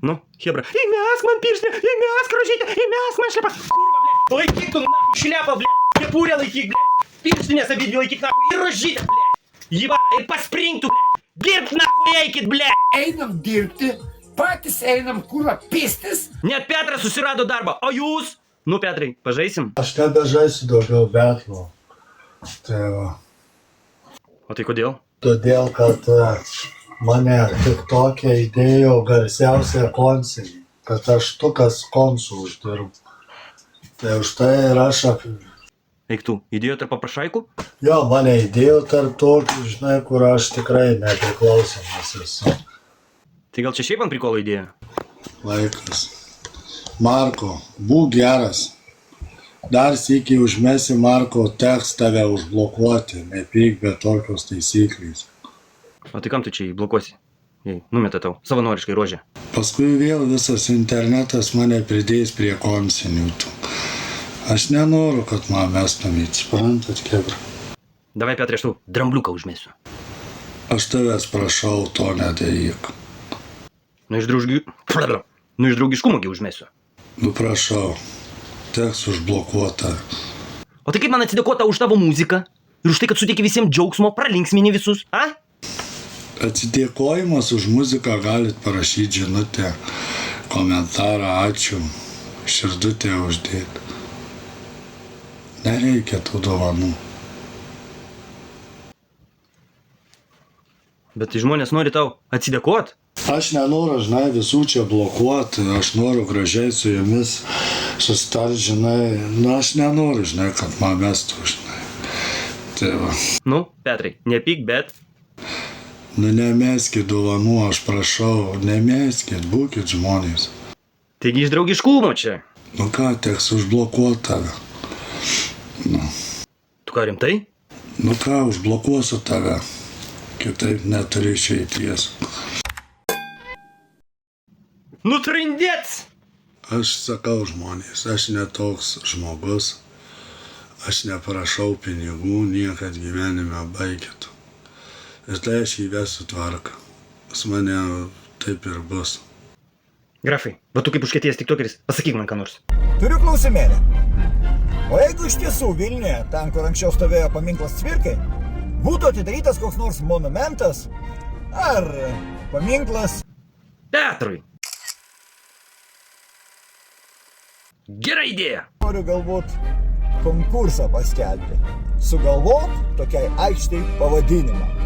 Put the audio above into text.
Nu, hebra. Įmesk man pirštinę, įmesk rožytę, įmesk man šlepą. Kurva, blė. Laikyk tu, nahu, šlepą, blė. Kepurę laikyk, blė. Pirštinės abidvi laikyk, nahu, ir rožytę, blė. Jibana, ir paspringtų, blė. Dirbt, nahu, eikit, blė. Einam dirbti, patys einam kurva pistis. Net Petras susirado darbą, o jūs? Nu, Petrai, pažaisim? Aš nebežaisiu daugiau betlo. Tai va. O tai kodėl? Todėl, kad mane tik tokia įdėjo garsiausia konsulį, kad aš tukas konsul uždirbu. Tai už tai ir aš Eik tu, įdėjo tarp paprašaikų? Jo, mane įdėjo tarp tokių, žinai, kur aš tikrai nepriklausomas esu. Tai gal čia šiaip ant prikolo įdėjo? Laikas. Marko, būk geras. Dar sykį užmesi, Marko, teks tave užblokuoti. Nepyk be tokios taisyklės. O tai kam tu čia įblokuosi? Jei, numeta tau, savanoriškai rožę. Paskui vėl visas internetas mane pridės prie konsinių. Aš nenoriu, kad man mestumėt, suprantat, kebra. Davai, Petrai, aš tau drambliuką užmėsiu. Aš tavęs prašau, to nedaryk. Nu iš draugiškumo gi užmėsiu. Nu prašau, teks užblokuota. O tai kaip man atsidėkota už tavo muziką? Ir už tai, kad suteiki visiems džiaugsmo, pralinksmini visus, a? Atsidėkojimas už muziką galit parašyti žinutę, komentarą, ačiū, širdutę uždėti. Nereikia tų dovanų. Bet tai žmonės nori tau atsidėkot? Aš nenoriu, žinai, visų čia blokuoti, aš noriu gražiai su jumis susitart, žinai, nu aš nenoriu, žinai, kad man mestų, žinai. Tai va. Nu, Petrai, nepyk, bet... Nu nemeskit dovanų, aš prašau, nemeskit, būkit žmonės. Taigi iš draugiškumo čia. Nu ką, teks užblokuoti tave. Nu. Tu ką, rimtai? Nu ką, užblokuosiu tave. Kitaip neturi išeities. Nutrindėts! Aš sakau žmonės, aš netoks žmogus. Aš neprašau pinigų, niekad gyvenime baigėtų. Ir tai aš įvesiu tvarką. Pas mane taip ir bus. Grafai, va tu kaip užkietėjęs tiktokeris, pasakyk man ką nors. Turiu klausimėlį. O jeigu iš tiesų Vilniuje, ten kur anksčiau stovėjo paminklas Cvirkai, būtų atidarytas koks nors monumentas ar paminklas Petrui! Gera idėja! Noriu galbūt konkursą paskelbti. Sugalvok tokiai aikštei pavadinimą.